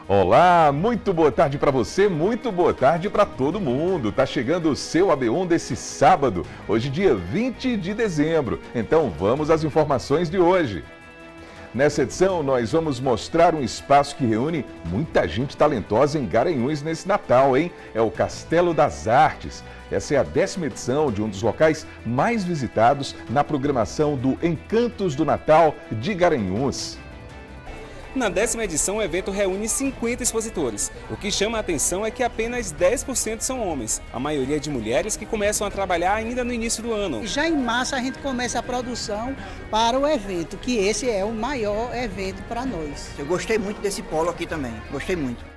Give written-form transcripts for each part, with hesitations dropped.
Olá, muito boa tarde para você, muito boa tarde para todo mundo. Tá chegando o seu AB1 desse sábado, hoje dia 20 de dezembro. Então vamos às informações de hoje. Nessa edição, nós vamos mostrar um espaço que reúne muita gente talentosa em Garanhuns nesse Natal, hein? É o Castelo das Artes. Essa é a 10ª edição de um dos locais mais visitados na programação do Encantos do Natal de Garanhuns. Na 10ª edição, o evento reúne 50 expositores. O que chama a atenção é que apenas 10% são homens, a maioria de mulheres que começam a trabalhar ainda no início do ano. Já em março a gente começa a produção para o evento, que esse é o maior evento para nós. Eu gostei muito desse polo aqui também, gostei muito.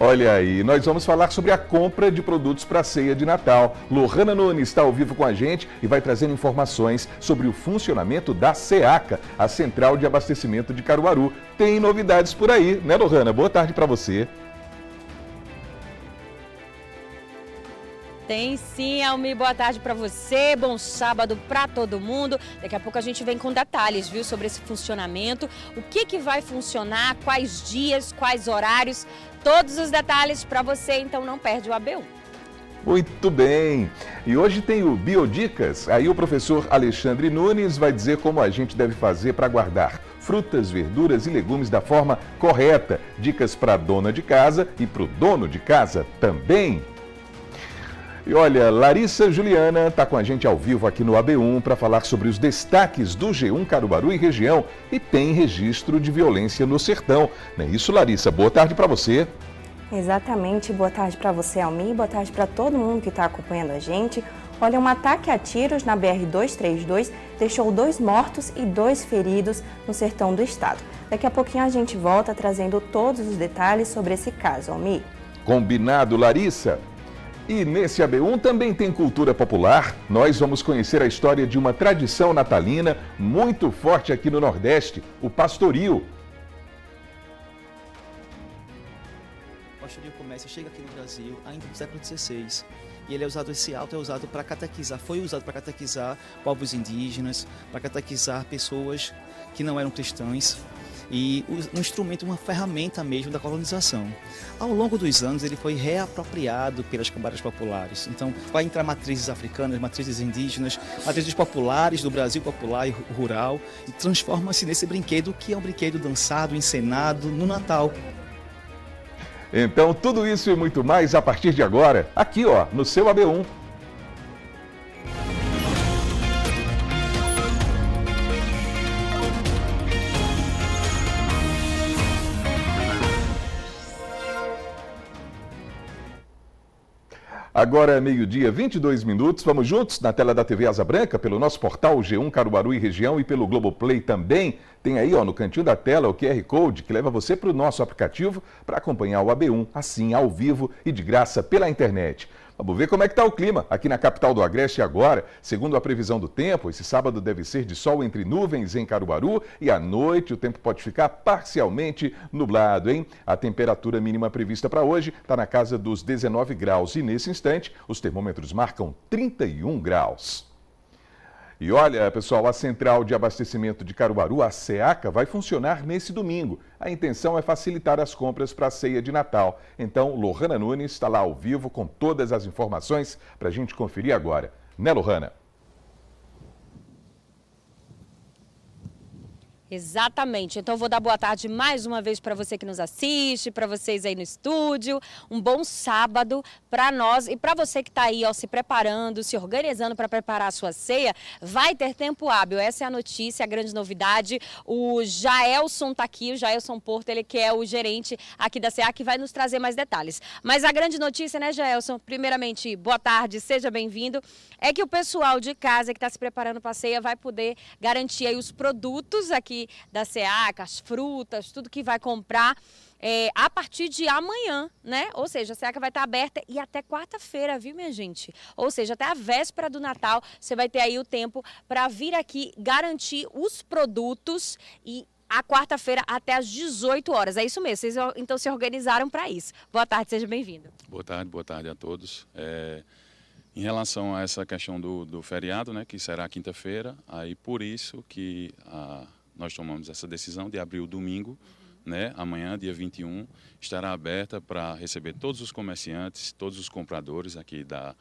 Olha aí, nós vamos falar sobre a compra de produtos para a ceia de Natal. Lohana Nunes está ao vivo com a gente e vai trazendo informações sobre o funcionamento da SEACA, a Central de Abastecimento de Caruaru. Tem novidades por aí, né, Lohana? Boa tarde para você. Tem sim, Almi, boa tarde para você, bom sábado para todo mundo. Daqui a pouco a gente vem com detalhes, viu, sobre esse funcionamento, o que vai funcionar, quais dias, quais horários, todos os detalhes para você, então não perde o AB1. Muito bem, e hoje tem o Biodicas, aí o professor Alexandre Nunes vai dizer como a gente deve fazer para guardar frutas, verduras e legumes da forma correta. Dicas para a dona de casa e para o dono de casa também. E olha, Larissa Juliana está com a gente ao vivo aqui no AB1 para falar sobre os destaques do G1 Caruaru e região e tem registro de violência no sertão. Não é isso, Larissa? Boa tarde para você. Exatamente, boa tarde para você, Almi, boa tarde para todo mundo que está acompanhando a gente. Olha, um ataque a tiros na BR-232 deixou 2 mortos e 2 feridos no sertão do estado. Daqui a pouquinho a gente volta trazendo todos os detalhes sobre esse caso, Almi. Combinado, Larissa. E nesse AB1 também tem cultura popular. Nós vamos conhecer a história de uma tradição natalina muito forte aqui no Nordeste, o pastoril. O pastoril chega aqui no Brasil ainda no século XVI. E ele é usado, esse alto é usado para catequizar, foi usado para catequizar povos indígenas, para catequizar pessoas que não eram cristãs. E um instrumento, uma ferramenta mesmo da colonização. Ao longo dos anos ele foi reapropriado pelas camadas populares. Então vai entrar matrizes africanas, matrizes indígenas, matrizes populares do Brasil popular e rural e transforma-se nesse brinquedo que é um brinquedo dançado, encenado no Natal. Então tudo isso e muito mais a partir de agora, aqui ó, no seu AB1. Agora é meio-dia, 22 minutos. Vamos juntos na tela da TV Asa Branca, pelo nosso portal G1 Caruaru e região e pelo Globoplay também. Tem aí ó, no cantinho da tela o QR Code que leva você para o nosso aplicativo para acompanhar o AB1, assim, ao vivo e de graça pela internet. Vamos ver como é que está o clima aqui na capital do Agreste agora. Segundo a previsão do tempo, esse sábado deve ser de sol entre nuvens em Caruaru e à noite o tempo pode ficar parcialmente nublado, hein? A temperatura mínima prevista para hoje está na casa dos 19 graus e nesse instante os termômetros marcam 31 graus. E olha, pessoal, a Central de Abastecimento de Caruaru, a SEACA, vai funcionar nesse domingo. A intenção é facilitar as compras para a ceia de Natal. Então, Lohana Nunes está lá ao vivo com todas as informações para a gente conferir agora. Né, Lohana? Exatamente. Então, eu vou dar boa tarde mais uma vez para você que nos assiste, para vocês aí no estúdio. Um bom sábado para nós e para você que está aí, ó, se preparando, se organizando para preparar a sua ceia. Vai ter tempo hábil. Essa é a notícia, a grande novidade. O Jaelson está aqui, o Jaelson Porto, ele que é o gerente aqui da SEACA, que vai nos trazer mais detalhes. Mas a grande notícia, né, Jaelson? Primeiramente, boa tarde, seja bem-vindo. É que o pessoal de casa que está se preparando para a ceia vai poder garantir aí os produtos aqui da SEACA, as frutas, tudo que vai comprar a partir de amanhã, né? Ou seja, a SEACA vai estar aberta e até quarta-feira, viu, minha gente? Ou seja, até a véspera do Natal, você vai ter aí o tempo para vir aqui garantir os produtos e a quarta-feira até às 18 horas. É isso mesmo, vocês então se organizaram para isso. Boa tarde, seja bem-vindo. Boa tarde a todos. Em relação a essa questão do feriado, né, que será quinta-feira, aí por isso que nós tomamos essa decisão de abrir o domingo né, amanhã, dia 21, estará aberta para receber todos os comerciantes, todos os compradores aqui da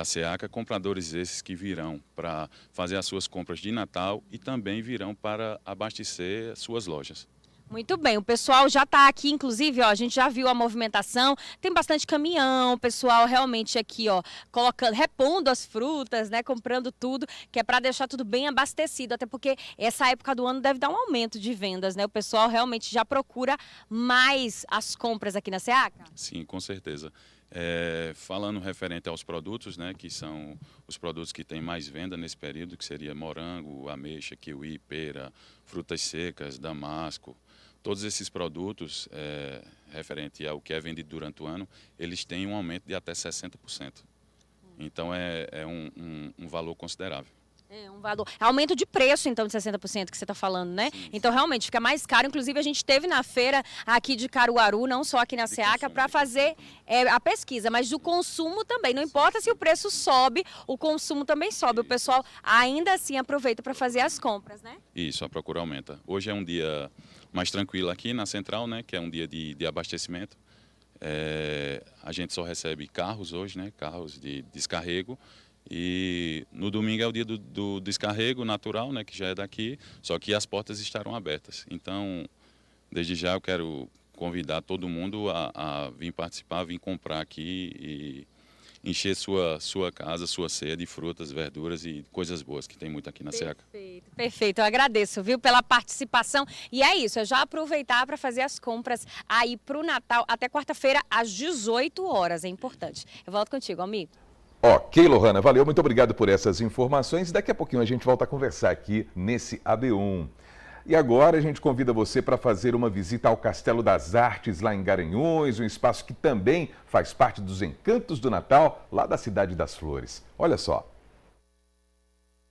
SEACA, compradores esses que virão para fazer as suas compras de Natal e também virão para abastecer suas lojas. Muito bem, o pessoal já está aqui, inclusive, ó, a gente já viu a movimentação, tem bastante caminhão, o pessoal realmente aqui, ó, colocando, repondo as frutas, né, comprando tudo, que é para deixar tudo bem abastecido, até porque essa época do ano deve dar um aumento de vendas, né, o pessoal realmente já procura mais as compras aqui na SEACA? Sim, com certeza. Falando referente aos produtos, né, que são os produtos que têm mais venda nesse período, que seria morango, ameixa, kiwi, pera, frutas secas, damasco, todos esses produtos, referente ao que é vendido durante o ano, eles têm um aumento de até 60%. Então é um valor considerável. É um valor. Aumento de preço, então, de 60% que você está falando, né? Sim. Então, realmente, fica mais caro. Inclusive, a gente esteve na feira aqui de Caruaru, não só aqui na SEACA, para fazer a pesquisa, mas do consumo também. Não importa se o preço sobe, o consumo também sobe. O pessoal ainda assim aproveita para fazer as compras, né? Isso, a procura aumenta. Hoje é um dia mais tranquilo aqui na Central, né? Que é um dia de abastecimento. A gente só recebe carros hoje, né? Carros de descarrego. E no domingo é o dia do descarrego natural, né, que já é daqui, só que as portas estarão abertas. Então, desde já eu quero convidar todo mundo a vir participar, vir comprar aqui e encher sua casa, sua ceia de frutas, verduras e coisas boas, que tem muito aqui na SEACA. Perfeito, perfeito. Eu agradeço, viu, pela participação. E é isso, é já aproveitar para fazer as compras aí para o Natal, até quarta-feira, às 18 horas, é importante. Eu volto contigo, amigo. Ok, Lohana, valeu, muito obrigado por essas informações. Daqui a pouquinho a gente volta a conversar aqui nesse AB1. E agora a gente convida você para fazer uma visita ao Castelo das Artes, lá em Garanhuns, um espaço que também faz parte dos encantos do Natal, lá da Cidade das Flores. Olha só.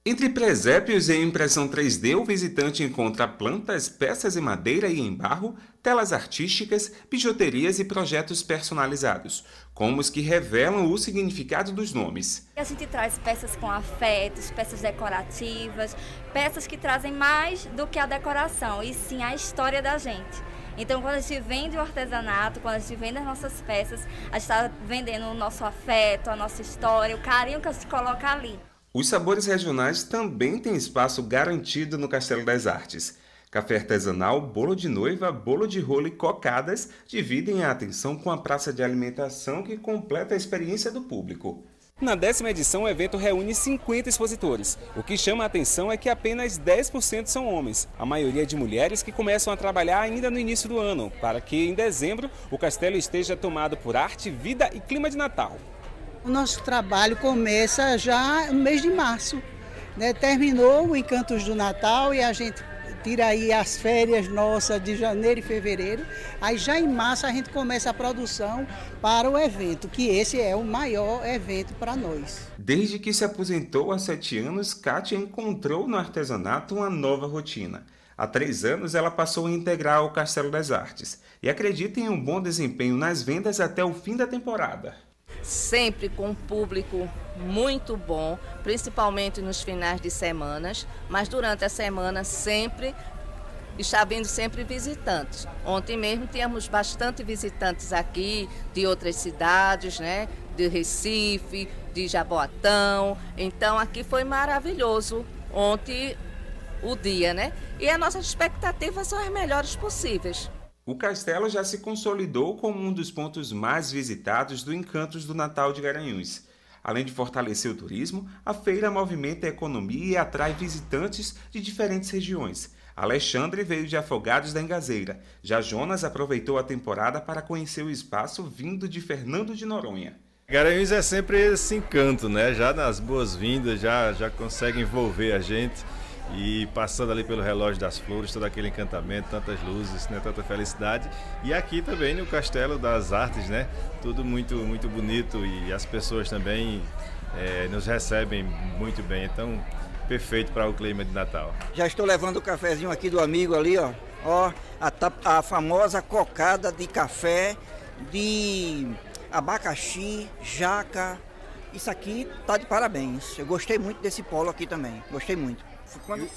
Entre presépios e impressão 3D, o visitante encontra plantas, peças em madeira e em barro, telas artísticas, bijuterias e projetos personalizados, como os que revelam o significado dos nomes. A gente traz peças com afetos, peças decorativas, peças que trazem mais do que a decoração, e sim a história da gente. Então, quando a gente vende o artesanato, quando a gente vende as nossas peças, a gente está vendendo o nosso afeto, a nossa história, o carinho que a gente coloca ali. Os sabores regionais também têm espaço garantido no Castelo das Artes. Café artesanal, bolo de noiva, bolo de rolo e cocadas dividem a atenção com a praça de alimentação que completa a experiência do público. Na 10ª edição, o evento reúne 50 expositores. O que chama a atenção é que apenas 10% são homens, a maioria de mulheres que começam a trabalhar ainda no início do ano, para que em dezembro o castelo esteja tomado por arte, vida e clima de Natal. O nosso trabalho começa já no mês de março, né? Terminou o Encantos do Natal e a gente tira aí as férias nossas de janeiro e fevereiro. Aí já em março a gente começa a produção para o evento, que esse é o maior evento para nós. Desde que se aposentou há 7 anos, Kátia encontrou no artesanato uma nova rotina. Há 3 anos ela passou a integrar o Castelo das Artes e acredita em um bom desempenho nas vendas até o fim da temporada. Sempre com um público muito bom, principalmente nos finais de semanas, mas durante a semana sempre está vindo sempre visitantes. Ontem mesmo tínhamos bastante visitantes aqui de outras cidades, né? De Recife, de Jaboatão. Então aqui foi maravilhoso ontem o dia, né? E as nossas expectativas são as melhores possíveis. O castelo já se consolidou como um dos pontos mais visitados do Encantos do Natal de Garanhuns. Além de fortalecer o turismo, a feira movimenta a economia e atrai visitantes de diferentes regiões. Alexandre veio de Afogados da Engazeira. Já Jonas aproveitou a temporada para conhecer o espaço vindo de Fernando de Noronha. Garanhuns é sempre esse encanto, né? Já nas boas-vindas, já consegue envolver a gente. E passando ali pelo relógio das flores, todo aquele encantamento, tantas luzes, né, tanta felicidade. E aqui também no Castelo das Artes, né, tudo muito, muito bonito e as pessoas também nos recebem muito bem. Então, perfeito para o clima de Natal. Já estou levando o cafezinho aqui do amigo ali, ó. Ó, a famosa cocada de café, de abacaxi, jaca. Isso aqui tá de parabéns. Eu gostei muito desse polo aqui também, gostei muito.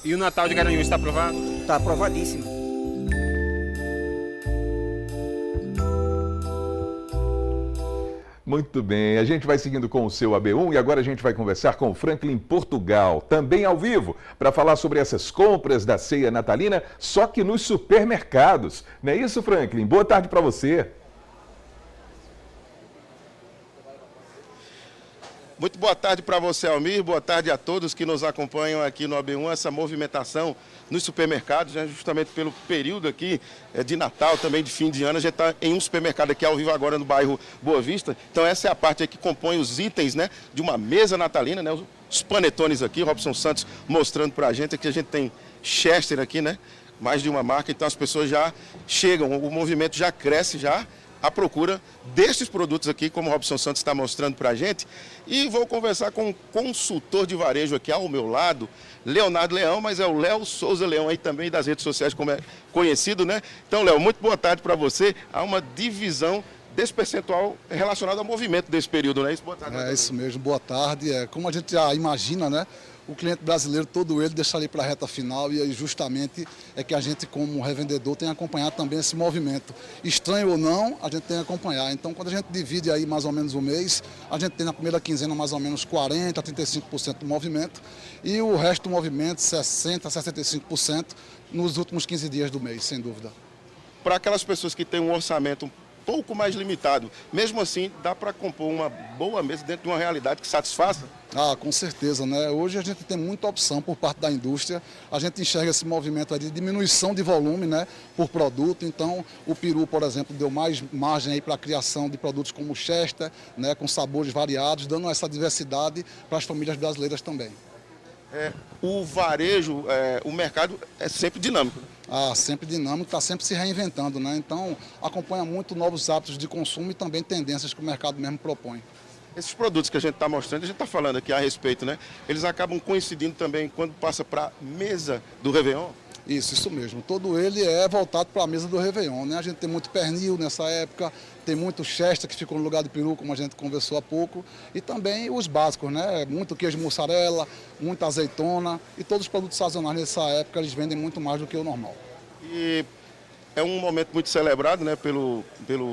E o Natal de Garanhuns está aprovado? Está aprovadíssimo. Muito bem, a gente vai seguindo com o seu AB1 e agora a gente vai conversar com o Franklin Portugal, também ao vivo, para falar sobre essas compras da ceia natalina, só que nos supermercados. Não é isso, Franklin? Boa tarde para você. Muito boa tarde para você, Almir. Boa tarde a todos que nos acompanham aqui no AB1. Essa movimentação nos supermercados, né, justamente pelo período aqui de Natal, também de fim de ano. A gente está em um supermercado aqui ao vivo agora no bairro Boa Vista. Então essa é a parte aí que compõe os itens, né, de uma mesa natalina, né, os panetones aqui. Robson Santos mostrando para a gente. Aqui a gente tem Chester aqui, né, mais de uma marca. Então as pessoas já chegam, o movimento já cresce já à procura destes produtos aqui, como o Robson Santos está mostrando para a gente. E vou conversar com um consultor de varejo aqui ao meu lado, Leonardo Leão, mas é o Léo Souza Leão aí também das redes sociais, como é conhecido, né? Então, Léo, muito boa tarde para você. Há uma divisão desse percentual relacionado ao movimento desse período, né? Boa tarde. É isso mesmo, boa tarde. Como a gente já imagina, né? O cliente brasileiro, todo ele, deixa ali para a reta final e aí justamente é que a gente, como revendedor, tem acompanhado também esse movimento. Estranho ou não, a gente tem que acompanhar. Então, quando a gente divide aí mais ou menos o mês, a gente tem na primeira quinzena mais ou menos 40% a 35% do movimento e o resto do movimento, 60% a 65% nos últimos 15 dias do mês, sem dúvida. Para aquelas pessoas que têm um orçamento um pouco mais limitado, mesmo assim, dá para compor uma boa mesa dentro de uma realidade que satisfaça? Ah, com certeza, né? Hoje a gente tem muita opção por parte da indústria, a gente enxerga esse movimento aí de diminuição de volume, né, por produto, então o peru, por exemplo, deu mais margem aí para a criação de produtos como o Chester, né, com sabores variados, dando essa diversidade para as famílias brasileiras também. O varejo, o mercado é sempre dinâmico. Ah, sempre dinâmico, está sempre se reinventando, né? Então acompanha muito novos hábitos de consumo e também tendências que o mercado mesmo propõe. Esses produtos que a gente está mostrando, a gente está falando aqui a respeito, né? Eles acabam coincidindo também quando passa para a mesa do Réveillon? Isso mesmo. Todo ele é voltado para a mesa do Réveillon, né? A gente tem muito pernil nessa época, tem muito Chester que ficou no lugar de peru, como a gente conversou há pouco, e também os básicos, né? Muito queijo mussarela, muita azeitona, e todos os produtos sazonais nessa época eles vendem muito mais do que o normal. E é um momento muito celebrado, né, pelo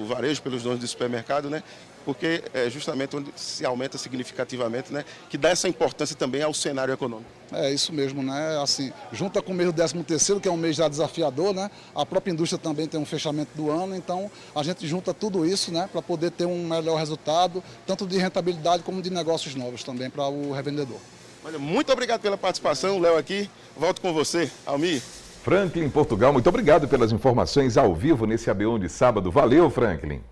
varejo, pelos donos de supermercado, né? Porque é justamente onde se aumenta significativamente, né, que dá essa importância também ao cenário econômico. É isso mesmo, né? Assim, junta com o mês do 13º, que é um mês já desafiador, né? A própria indústria também tem um fechamento do ano, então a gente junta tudo isso, né, para poder ter um melhor resultado, tanto de rentabilidade como de negócios novos também para o revendedor. Olha, muito obrigado pela participação, Léo aqui. Volto com você, Almir. Franklin Portugal, muito obrigado pelas informações ao vivo nesse AB1 de sábado. Valeu, Franklin.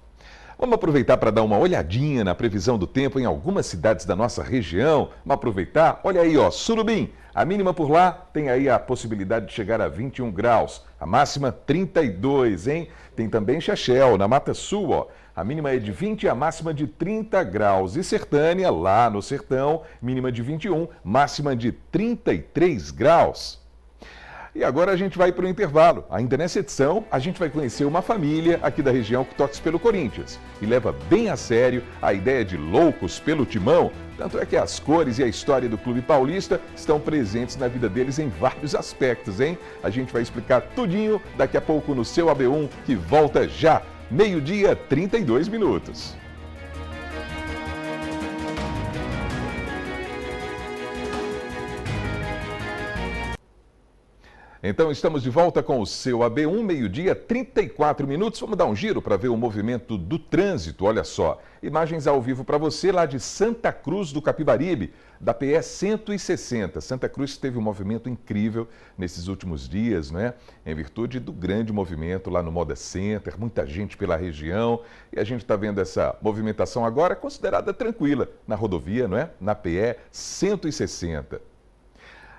Vamos aproveitar para dar uma olhadinha na previsão do tempo em algumas cidades da nossa região. Vamos aproveitar? Olha aí, ó, Surubim. A mínima por lá tem aí a possibilidade de chegar a 21 graus. A máxima 32, hein? Tem também Chechel, na Mata Sul, ó. A mínima é de 20 e a máxima de 30 graus. E Sertânia, lá no Sertão, mínima de 21, máxima de 33 graus. E agora a gente vai para o intervalo. Ainda nessa edição, a gente vai conhecer uma família aqui da região que torce pelo Corinthians e leva bem a sério a ideia de loucos pelo timão. Tanto é que as cores e a história do clube paulista estão presentes na vida deles em vários aspectos, hein? A gente vai explicar tudinho daqui a pouco no seu AB1, que volta já, 12h, 32 minutos. Então, estamos de volta com o seu AB1, 12h, 34 minutos. Vamos dar um giro para ver o movimento do trânsito. Olha só, imagens ao vivo para você lá de Santa Cruz do Capibaribe, da PE 160. Santa Cruz teve um movimento incrível nesses últimos dias, né? Em virtude do grande movimento lá no Moda Center, muita gente pela região. E a gente está vendo essa movimentação agora considerada tranquila na rodovia, não é? Na PE 160.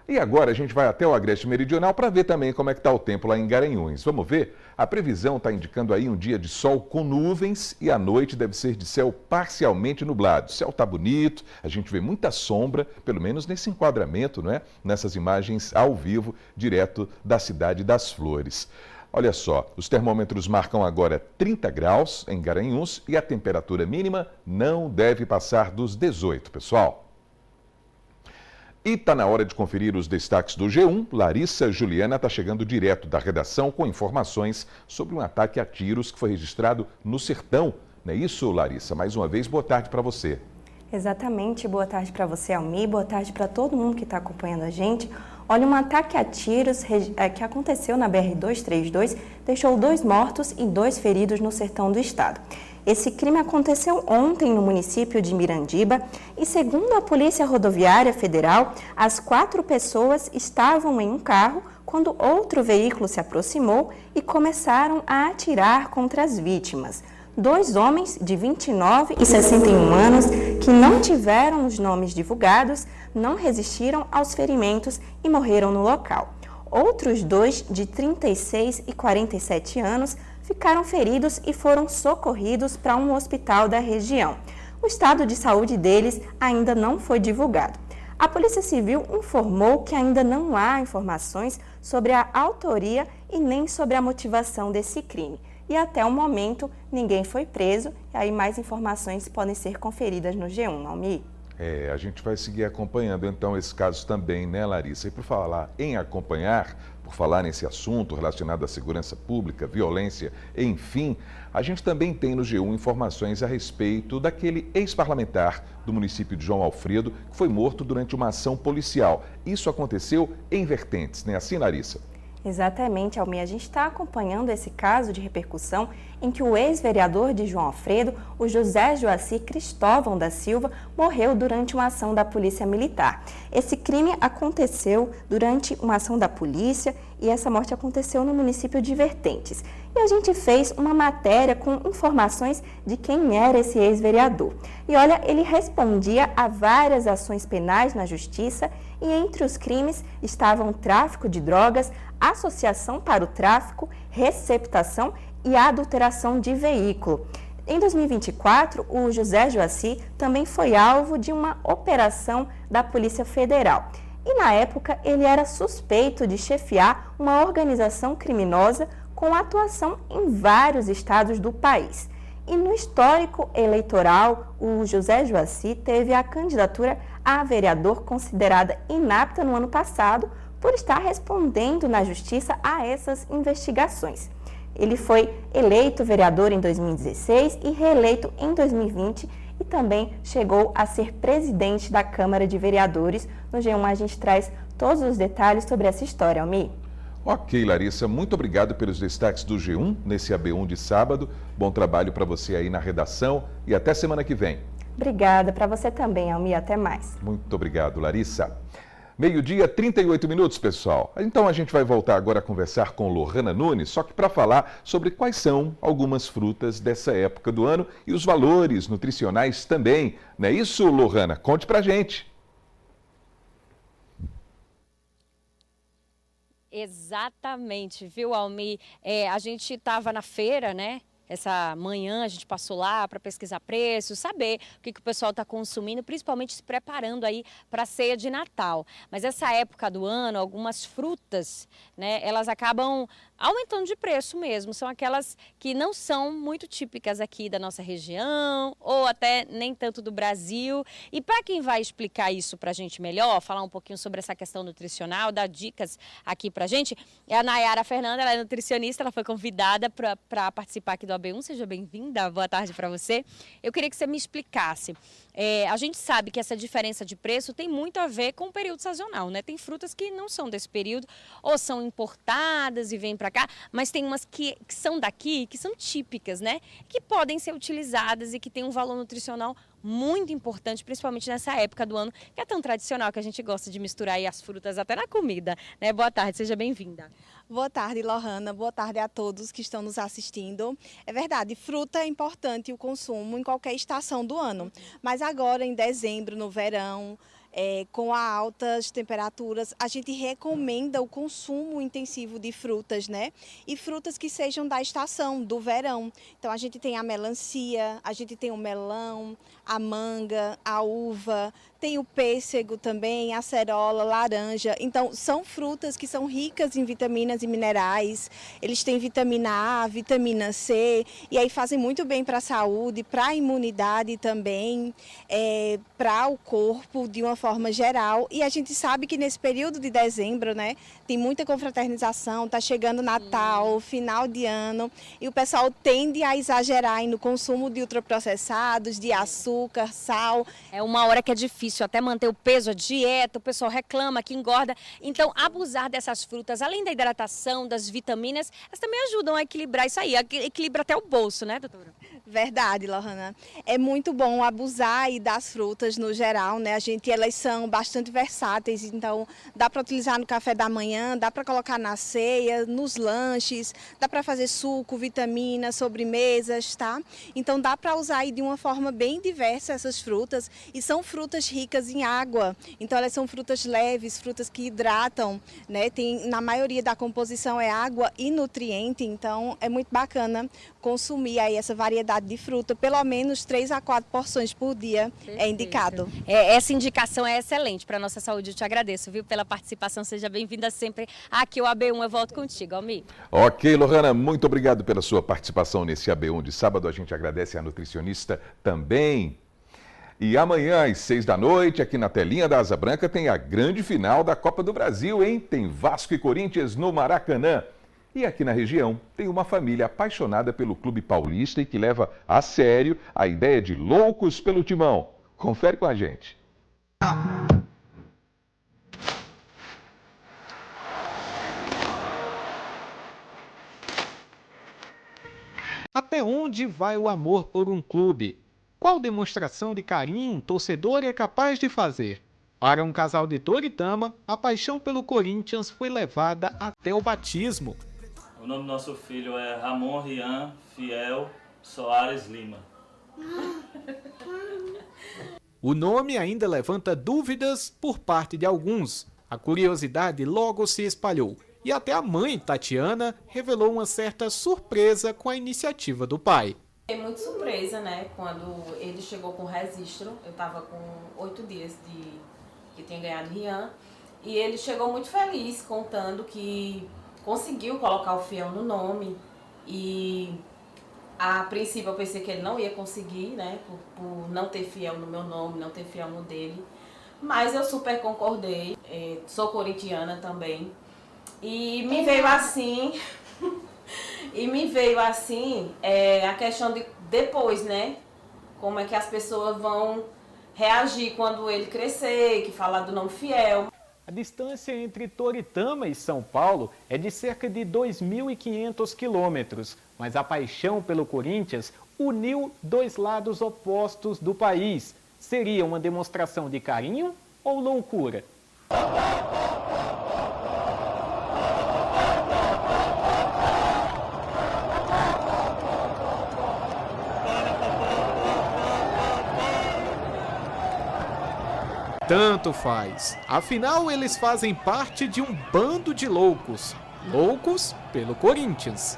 E agora a gente vai até o Agreste Meridional para ver também como é que está o tempo lá em Garanhuns. Vamos ver? A previsão está indicando aí um dia de sol com nuvens e a noite deve ser de céu parcialmente nublado. O céu está bonito, a gente vê muita sombra, pelo menos nesse enquadramento, não é? Nessas imagens ao vivo, direto da cidade das Flores. Olha só, os termômetros marcam agora 30 graus em Garanhuns e a temperatura mínima não deve passar dos 18, pessoal. E está na hora de conferir os destaques do G1. Larissa Juliana está chegando direto da redação com informações sobre um ataque a tiros que foi registrado no Sertão. Não é isso, Larissa? Mais uma vez, boa tarde para você. Exatamente, boa tarde para você, Almi, boa tarde para todo mundo que está acompanhando a gente. Olha, um ataque a tiros que aconteceu na BR-232 deixou 2 mortos e 2 feridos no sertão do estado. Esse crime aconteceu ontem no município de Mirandiba e, segundo a Polícia Rodoviária Federal, as 4 pessoas estavam em um carro quando outro veículo se aproximou e começaram a atirar contra as vítimas. 2 homens de 29 e 61 anos que não tiveram os nomes divulgados, não resistiram aos ferimentos e morreram no local. Outros 2 de 36 e 47 anos ficaram feridos e foram socorridos para um hospital da região. O estado de saúde deles ainda não foi divulgado. A Polícia Civil informou que ainda não há informações sobre a autoria e nem sobre a motivação desse crime. E até o momento, ninguém foi preso, e aí mais informações podem ser conferidas no G1, Almi. A gente vai seguir acompanhando então esse caso também, né, Larissa? E por falar em acompanhar, por falar nesse assunto relacionado à segurança pública, violência, enfim, a gente também tem no G1 informações a respeito daquele ex-parlamentar do município de João Alfredo que foi morto durante uma ação policial. Isso aconteceu em Vertentes, né? Assim, Larissa? Exatamente, Almi. A gente está acompanhando esse caso de repercussão em que o ex-vereador de João Alfredo, o José Joaci Cristóvão da Silva, morreu durante uma ação da Polícia Militar. Esse crime aconteceu durante uma ação da polícia e essa morte aconteceu no município de Vertentes. E a gente fez uma matéria com informações de quem era esse ex-vereador. E olha, ele respondia a várias ações penais na justiça e entre os crimes estavam tráfico de drogas, associação para o tráfico, receptação e adulteração de veículo. Em 2024, o José Joaci também foi alvo de uma operação da Polícia Federal. E na época, ele era suspeito de chefiar uma organização criminosa com atuação em vários estados do país. E no histórico eleitoral, o José Joaci teve a candidatura a vereador considerada inapta no ano passado por estar respondendo na justiça a essas investigações. Ele foi eleito vereador em 2016 e reeleito em 2020 e também chegou a ser presidente da Câmara de Vereadores. No G1 a gente traz todos os detalhes sobre essa história, Almi. Ok, Larissa, muito obrigado pelos destaques do G1 nesse AB1 de sábado. Bom trabalho para você aí na redação e até semana que vem. Obrigada, para você também, Almi. Até mais. Muito obrigado, Larissa. 12h, 38 minutos, pessoal. Então a gente vai voltar agora a conversar com Lohana Nunes, só que para falar sobre quais são algumas frutas dessa época do ano e os valores nutricionais também. Não é isso, Lohana? Conte pra gente. Exatamente, viu, Almi? A gente estava na feira, né? Essa manhã a gente passou lá para pesquisar preços, saber o que o pessoal está consumindo, principalmente se preparando aí para a ceia de Natal. Mas essa época do ano, algumas frutas, né, elas acabam aumentando de preço mesmo. São aquelas que não são muito típicas aqui da nossa região ou até nem tanto do Brasil. E para quem vai explicar isso para a gente melhor, falar um pouquinho sobre essa questão nutricional, dar dicas aqui para a gente, é a Nayara Fernanda, ela é nutricionista, ela foi convidada para participar aqui do AB1. Seja bem-vinda, boa tarde para você. Eu queria que você me explicasse. A gente sabe que essa diferença de preço tem muito a ver com o período sazonal, né? Tem frutas que não são desse período ou são importadas e vêm para cá, mas tem umas que são daqui, que são típicas, né? Que podem ser utilizadas e que têm um valor nutricional muito importante, principalmente nessa época do ano, que é tão tradicional que a gente gosta de misturar aí as frutas até na comida, né? Boa tarde, seja bem-vinda. Boa tarde, Lohana. Boa tarde a todos que estão nos assistindo. É verdade, fruta é importante o consumo em qualquer estação do ano, mas agora em dezembro, no verão, com as altas temperaturas, a gente recomenda o consumo intensivo de frutas, né? E frutas que sejam da estação, do verão. Então a gente tem a melancia, a gente tem o melão, a manga, a uva, tem o pêssego também, a acerola, laranja. Então são frutas que são ricas em vitaminas e minerais. Eles têm vitamina A, vitamina C, e aí fazem muito bem para a saúde, para a imunidade também, para o corpo de uma forma forma geral, e a gente sabe que nesse período de dezembro, né, tem muita confraternização, está chegando Natal, final de ano, e o pessoal tende a exagerar no consumo de ultraprocessados, de açúcar, sal. É uma hora que é difícil até manter o peso, a dieta, o pessoal reclama que engorda. Então, abusar dessas frutas, além da hidratação, das vitaminas, elas também ajudam a equilibrar isso aí, equilibra até o bolso, né, doutora? Verdade, Lohana. É muito bom abusar aí das frutas no geral, né? Elas são bastante versáteis, então dá para utilizar no café da manhã, dá para colocar na ceia, nos lanches, dá para fazer suco, vitaminas, sobremesas, tá? Então dá para usar aí de uma forma bem diversa essas frutas, e são frutas ricas em água. Então elas são frutas leves, frutas que hidratam, né? Na maioria da composição é água e nutriente, então é muito bacana consumir aí essa variedade de fruta, pelo menos 3 a 4 porções por dia. Perfeito. É indicado. Essa indicação é excelente para a nossa saúde. Eu te agradeço, viu, pela participação. Seja bem-vinda sempre aqui ao AB1. Eu volto contigo, Almir. Ok, Lohana, muito obrigado pela sua participação nesse AB1 de sábado. A gente agradece a nutricionista também. E amanhã, às 6 da noite, aqui na telinha da Asa Branca, tem a grande final da Copa do Brasil, hein? Tem Vasco e Corinthians no Maracanã. E aqui na região tem uma família apaixonada pelo Clube Paulista e que leva a sério a ideia de loucos pelo Timão. Confere com a gente. Até onde vai o amor por um clube? Qual demonstração de carinho um torcedor é capaz de fazer? Para um casal de Toritama, a paixão pelo Corinthians foi levada até o batismo. O nome do nosso filho é Ramon Rian Fiel Soares Lima. O nome ainda levanta dúvidas por parte de alguns. A curiosidade logo se espalhou. E até a mãe, Tatiana, revelou uma certa surpresa com a iniciativa do pai. Fiquei muito surpresa, né, quando ele chegou com o registro. Eu estava com 8 dias que tinha ganhado Rian. E ele chegou muito feliz, contando que conseguiu colocar o Fiel no nome. E a princípio eu pensei que ele não ia conseguir, né, por não ter Fiel no meu nome, não ter Fiel no dele. Mas eu super concordei, sou corintiana também. E me veio assim... a questão de depois, né? Como é que as pessoas vão reagir quando ele crescer, que falar do nome Fiel. A distância entre Toritama e São Paulo é de cerca de 2.500 quilômetros, mas a paixão pelo Corinthians uniu dois lados opostos do país. Seria uma demonstração de carinho ou loucura? Tanto faz. Afinal, eles fazem parte de um bando de loucos. Loucos pelo Corinthians.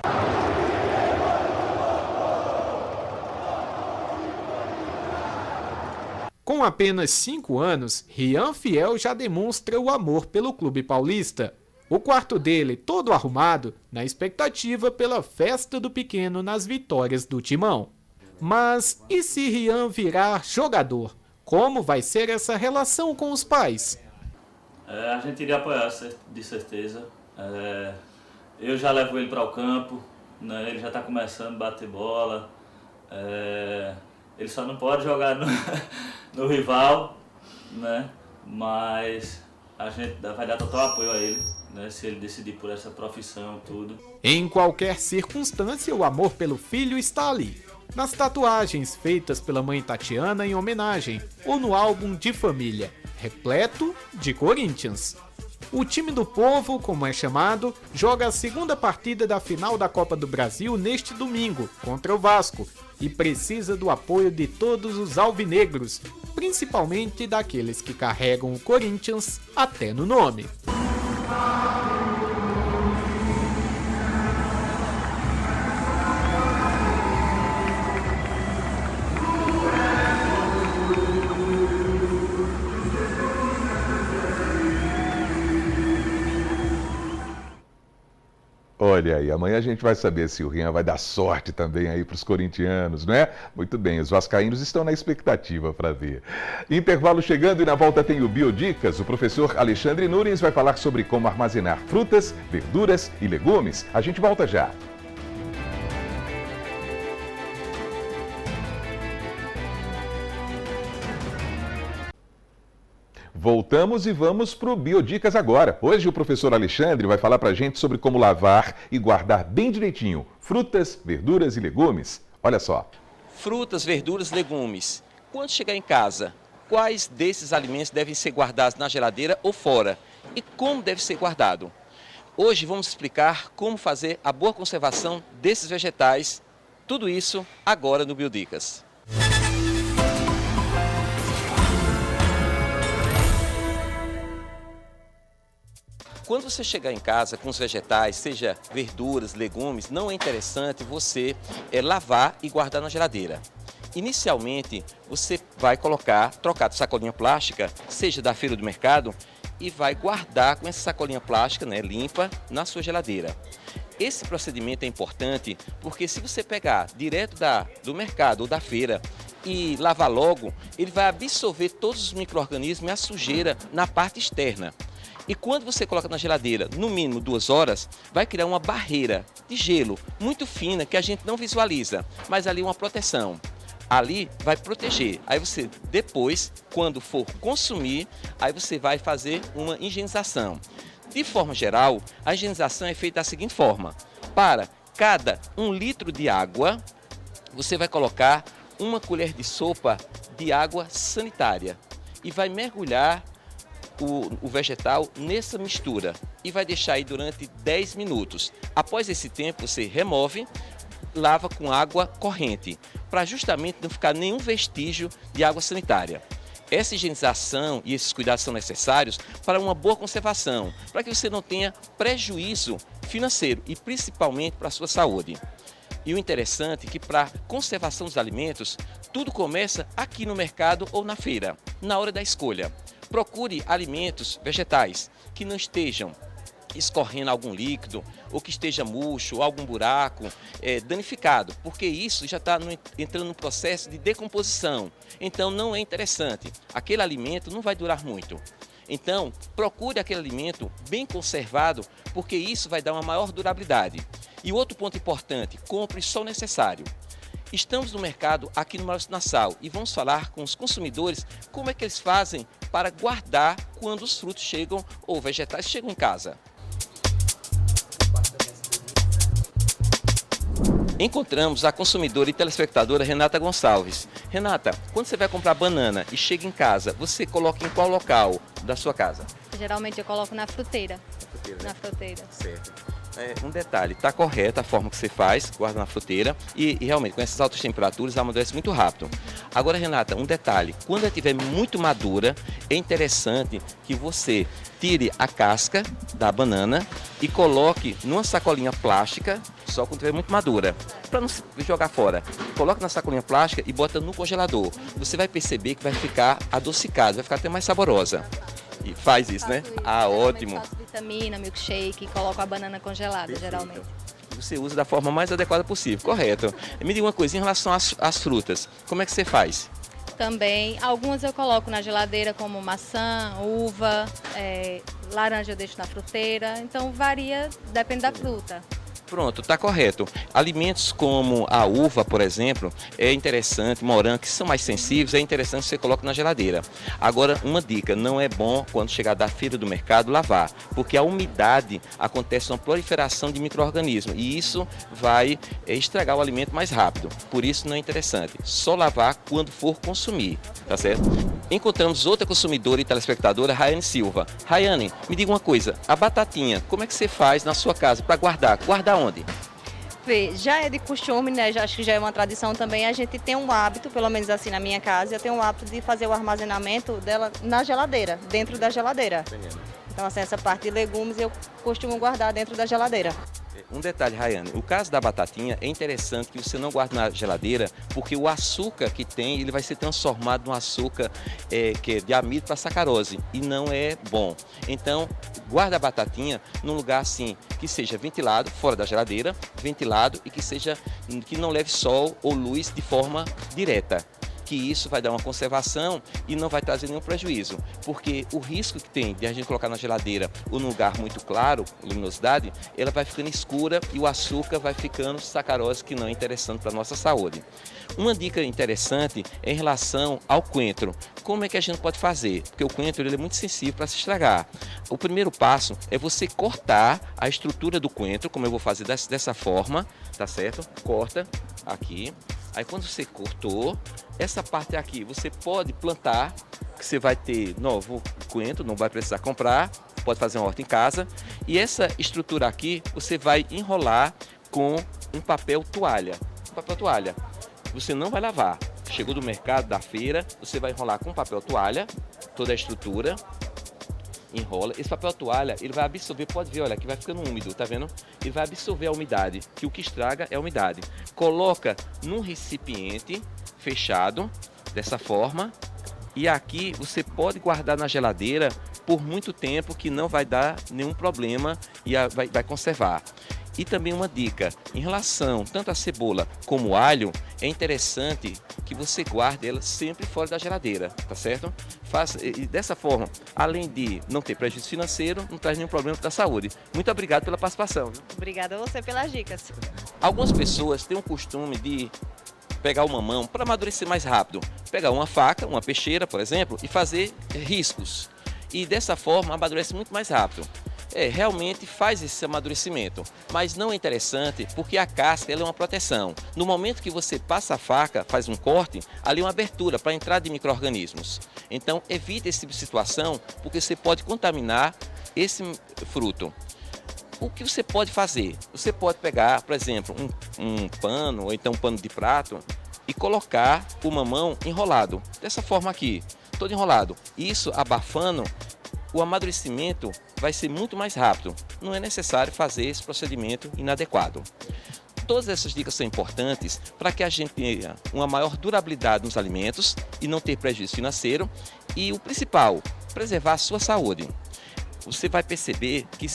Com apenas 5 anos, Rian Fiel já demonstra o amor pelo clube paulista. O quarto dele todo arrumado, na expectativa pela festa do pequeno nas vitórias do Timão. Mas e se Rian virar jogador? Como vai ser essa relação com os pais? A gente iria apoiar, de certeza. Eu já levo ele para o campo, né? Ele já está começando a bater bola. Ele só não pode jogar no rival, né? Mas a gente vai dar total apoio a ele, né? Se ele decidir por essa profissão, tudo. Em qualquer circunstância, o amor pelo filho está ali. Nas tatuagens feitas pela mãe Tatiana em homenagem, ou no álbum de família, repleto de Corinthians. O time do povo, como é chamado, joga a segunda partida da final da Copa do Brasil neste domingo, contra o Vasco, e precisa do apoio de todos os alvinegros, principalmente daqueles que carregam o Corinthians até no nome. Olha aí, amanhã a gente vai saber se o Rian vai dar sorte também aí para os corintianos, não é? Muito bem, os vascaínos estão na expectativa para ver. Intervalo chegando e na volta tem o Biodicas. O professor Alexandre Nunes vai falar sobre como armazenar frutas, verduras e legumes. A gente volta já. Voltamos e vamos para o Biodicas agora. Hoje o professor Alexandre vai falar para a gente sobre como lavar e guardar bem direitinho frutas, verduras e legumes. Olha só. Frutas, verduras, legumes. Quando chegar em casa, quais desses alimentos devem ser guardados na geladeira ou fora? E como deve ser guardado? Hoje vamos explicar como fazer a boa conservação desses vegetais. Tudo isso agora no Biodicas. Quando você chegar em casa com os vegetais, seja verduras, legumes, não é interessante você lavar e guardar na geladeira. Inicialmente, você vai trocar de sacolinha plástica, seja da feira ou do mercado, e vai guardar com essa sacolinha plástica, limpa, na sua geladeira. Esse procedimento é importante porque se você pegar direto do mercado ou da feira e lavar logo, ele vai absorver todos os micro-organismos e a sujeira na parte externa. E quando você coloca na geladeira, no mínimo 2 horas, vai criar uma barreira de gelo muito fina que a gente não visualiza, mas ali uma proteção. Ali vai proteger. Aí você, depois, quando for consumir, aí você vai fazer uma higienização. De forma geral, a higienização é feita da seguinte forma. Para cada 1 litro de água, você vai colocar 1 colher de sopa de água sanitária e vai mergulhar o vegetal nessa mistura e vai deixar aí durante 10 minutos. Após esse tempo, você remove, lava com água corrente, para justamente não ficar nenhum vestígio de água sanitária. Essa higienização e esses cuidados são necessários para uma boa conservação, para que você não tenha prejuízo financeiro e principalmente para a sua saúde. E o interessante é que para a conservação dos alimentos, tudo começa aqui no mercado ou na feira, na hora da escolha. Procure alimentos vegetais que não estejam escorrendo algum líquido ou que esteja murcho, algum buraco, danificado, porque isso já está entrando no processo de decomposição. Então não é interessante. Aquele alimento não vai durar muito. Então procure aquele alimento bem conservado, porque isso vai dar uma maior durabilidade. E outro ponto importante, compre só o necessário. Estamos no mercado aqui no Maurício Nassau e vamos falar com os consumidores como é que eles fazem para guardar quando os frutos chegam ou vegetais chegam em casa. Encontramos a consumidora e telespectadora Renata Gonçalves. Renata, quando você vai comprar banana e chega em casa, você coloca em qual local da sua casa? Geralmente eu coloco na fruteira. Na fruteira. Certo. Um detalhe, está correta a forma que você faz, guarda na fruteira e realmente com essas altas temperaturas amadurece muito rápido. Agora, Renata, um detalhe, quando ela estiver muito madura, é interessante que você tire a casca da banana e coloque numa sacolinha plástica, só quando estiver muito madura, para não jogar fora. Coloque na sacolinha plástica e bota no congelador. Você vai perceber que vai ficar adocicado, vai ficar até mais saborosa. E faz isso, né? Ótimo. Faço vitamina, milkshake, coloco a banana congelada, Perfeito. Geralmente. Você usa da forma mais adequada possível, correto. Me diga uma coisa, em relação às frutas, como é que você faz? Também, algumas eu coloco na geladeira, como maçã, uva, laranja eu deixo na fruteira, então varia, depende da fruta. Pronto, está correto. Alimentos como a uva, por exemplo, é interessante, morango, que são mais sensíveis, é interessante que você coloque na geladeira. Agora, uma dica, não é bom quando chegar da feira do mercado lavar, porque a umidade acontece uma proliferação de micro-organismos e isso vai estragar o alimento mais rápido. Por isso não é interessante, só lavar quando for consumir, tá certo? Encontramos outra consumidora e telespectadora, Rayane Silva. Rayane, me diga uma coisa, a batatinha, como é que você faz na sua casa para guardar? Guardar onde? Já é de costume, né? Acho que já é uma tradição também. A gente tem um hábito, pelo menos assim na minha casa, eu tenho um hábito de fazer o armazenamento dela na geladeira, dentro da geladeira. Então, assim, essa parte de legumes eu costumo guardar dentro da geladeira. Um detalhe, Rayane, o caso da batatinha é interessante que você não guarde na geladeira, porque o açúcar que tem, ele vai ser transformado num açúcar que é de amido para sacarose, e não é bom. Então, guarda a batatinha num lugar assim, que seja ventilado, fora da geladeira, ventilado e que não leve sol ou luz de forma direta. Que isso vai dar uma conservação e não vai trazer nenhum prejuízo, porque o risco que tem de a gente colocar na geladeira ou num lugar muito claro, luminosidade, ela vai ficando escura e o açúcar vai ficando sacarose, que não é interessante para a nossa saúde. Uma dica interessante é em relação ao coentro. Como é que a gente pode fazer? Porque o coentro ele é muito sensível para se estragar. O primeiro passo é você cortar a estrutura do coentro, como eu vou fazer dessa forma, tá certo? Corta aqui. Aí quando você cortou, essa parte aqui você pode plantar, que você vai ter novo coentro, não vai precisar comprar, pode fazer uma horta em casa. E essa estrutura aqui você vai enrolar com um papel toalha. Você não vai lavar. Chegou do mercado, da feira, você vai enrolar com papel toalha, toda a estrutura. Enrola. Esse papel toalha, ele vai absorver, pode ver, olha, aqui vai ficando úmido, tá vendo? Ele vai absorver a umidade, que o que estraga é a umidade. Coloca num recipiente fechado, dessa forma, e aqui você pode guardar na geladeira por muito tempo, que não vai dar nenhum problema e vai conservar. E também uma dica, em relação tanto à cebola como ao alho, é interessante que você guarde ela sempre fora da geladeira, tá certo? E dessa forma, além de não ter prejuízo financeiro, não traz nenhum problema para a saúde. Muito obrigado pela participação. Obrigada a você pelas dicas. Algumas pessoas têm o costume de pegar o mamão para amadurecer mais rápido. Pegar uma faca, uma peixeira, por exemplo, e fazer riscos. E dessa forma amadurece muito mais rápido. Realmente faz esse amadurecimento, mas não é interessante porque a casca ela é uma proteção. No momento que você passa a faca, faz um corte, ali é uma abertura para a entrada de micro-organismos. Então evite esse tipo de situação porque você pode contaminar esse fruto. O que você pode fazer? Você pode pegar, por exemplo, um pano ou então um pano de prato e colocar o mamão enrolado, dessa forma aqui, todo enrolado. Isso abafando, o amadurecimento vai ser muito mais rápido. Não é necessário fazer esse procedimento inadequado. Todas essas dicas são importantes para que a gente tenha uma maior durabilidade nos alimentos e não ter prejuízo financeiro. E o principal, preservar a sua saúde. Você vai perceber que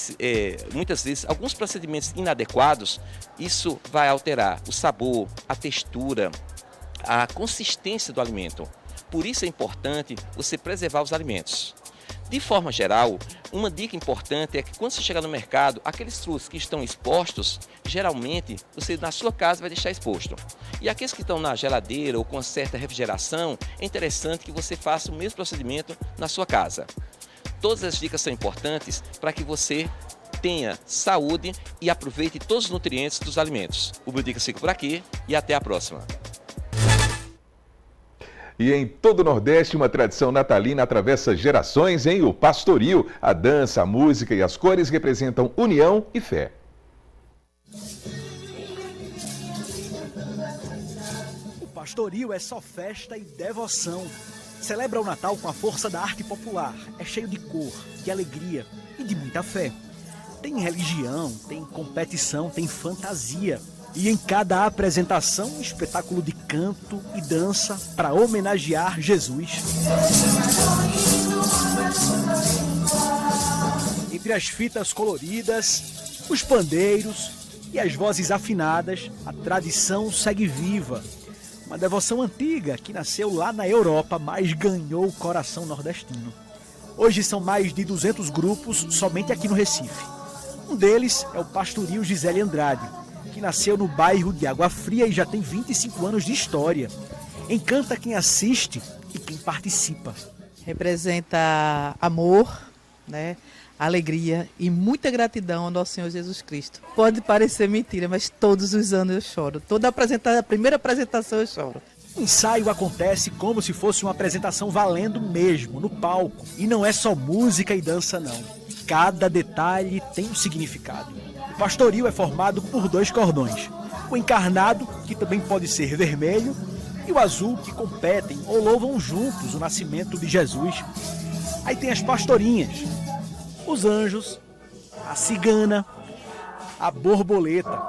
muitas vezes alguns procedimentos inadequados, isso vai alterar o sabor, a textura, a consistência do alimento. Por isso é importante você preservar os alimentos. De forma geral, uma dica importante é que quando você chegar no mercado, aqueles frutos que estão expostos, geralmente você na sua casa vai deixar exposto. E aqueles que estão na geladeira ou com uma certa refrigeração, é interessante que você faça o mesmo procedimento na sua casa. Todas as dicas são importantes para que você tenha saúde e aproveite todos os nutrientes dos alimentos. O Meu Dicas fica por aqui e até a próxima. E em todo o Nordeste, uma tradição natalina atravessa gerações, hein? O pastoril. A dança, a música e as cores representam união e fé. O pastoril é só festa e devoção. Celebra o Natal com a força da arte popular. É cheio de cor, de alegria e de muita fé. Tem religião, tem competição, tem fantasia. E em cada apresentação, um espetáculo de canto e dança para homenagear Jesus. Entre as fitas coloridas, os pandeiros e as vozes afinadas, a tradição segue viva. Uma devoção antiga que nasceu lá na Europa, mas ganhou o coração nordestino. Hoje são mais de 200 grupos somente aqui no Recife. Um deles é o Pastoril Gisele Andrade, que nasceu no bairro de Água Fria e já tem 25 anos de história. Encanta quem assiste e quem participa. Representa amor, né? Alegria e muita gratidão ao nosso Senhor Jesus Cristo. Pode parecer mentira, mas todos os anos eu choro. A primeira apresentação eu choro. O ensaio acontece como se fosse uma apresentação valendo mesmo, no palco. E não é só música e dança, não. Cada detalhe tem um significado. O pastoril é formado por 2 cordões. O encarnado, que também pode ser vermelho, e o azul, que competem ou louvam juntos o nascimento de Jesus. Aí tem as pastorinhas, os anjos, a cigana, a borboleta.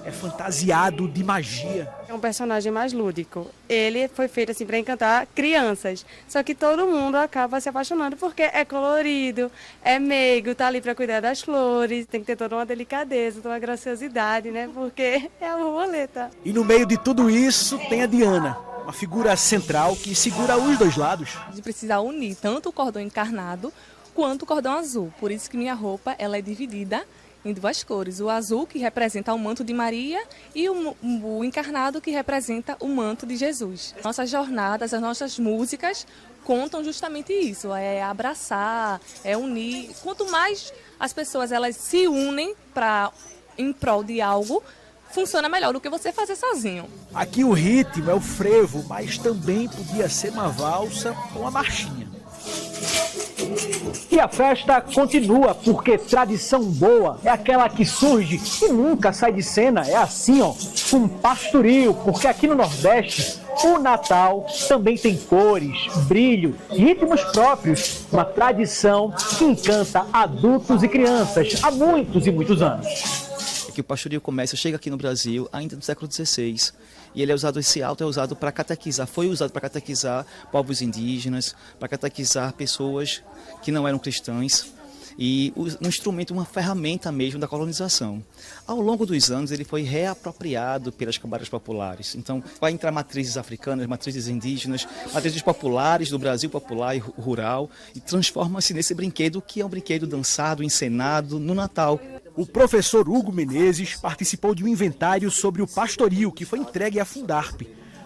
É fantasiado de magia. É um personagem mais lúdico. Ele foi feito assim para encantar crianças. Só que todo mundo acaba se apaixonando porque é colorido, é meigo, tá ali para cuidar das flores, tem que ter toda uma delicadeza, toda uma graciosidade, né? Porque é a borboleta. E no meio de tudo isso tem a Diana, uma figura central que segura os dois lados. A gente precisa unir tanto o cordão encarnado quanto o cordão azul. Por isso que minha roupa ela é dividida em duas cores. O azul, que representa o manto de Maria, e o encarnado, que representa o manto de Jesus. Nossas jornadas, as nossas músicas contam justamente isso, é abraçar, é unir. Quanto mais as pessoas elas se unem em prol de algo, funciona melhor do que você fazer sozinho. Aqui o ritmo é o frevo, mas também podia ser uma valsa ou uma marchinha. E a festa continua, porque tradição boa é aquela que surge e nunca sai de cena. É assim, ó, com pastoril, porque aqui no Nordeste o Natal também tem cores, brilho, ritmos próprios, uma tradição que encanta adultos e crianças há muitos e muitos anos. Que o pastoril comércio chega aqui no Brasil ainda no século XVI e ele é usado, esse alto é usado para catequizar, foi usado para catequizar povos indígenas, para catequizar pessoas que não eram cristãs e um instrumento, uma ferramenta mesmo da colonização. Ao longo dos anos ele foi reapropriado pelas camadas populares, então vai entrar matrizes africanas, matrizes indígenas, matrizes populares do Brasil popular e rural e transforma-se nesse brinquedo que é um brinquedo dançado, encenado no Natal. O professor Hugo Menezes participou de um inventário sobre o pastoril que foi entregue à Fundarp.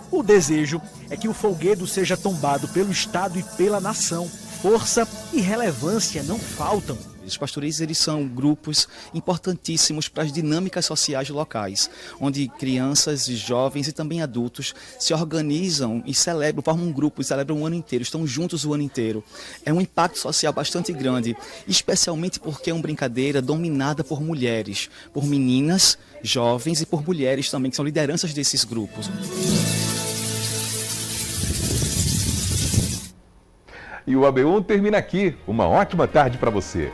O desejo é que o folguedo seja tombado pelo Estado e pela nação. Força e relevância não faltam. Os pastoris eles são grupos importantíssimos para as dinâmicas sociais locais, onde crianças, jovens e também adultos se organizam e celebram, formam um grupo e celebram o ano inteiro, estão juntos o ano inteiro. É um impacto social bastante grande, especialmente porque é uma brincadeira dominada por mulheres, por meninas, jovens e por mulheres também, que são lideranças desses grupos. E o AB1 termina aqui. Uma ótima tarde para você.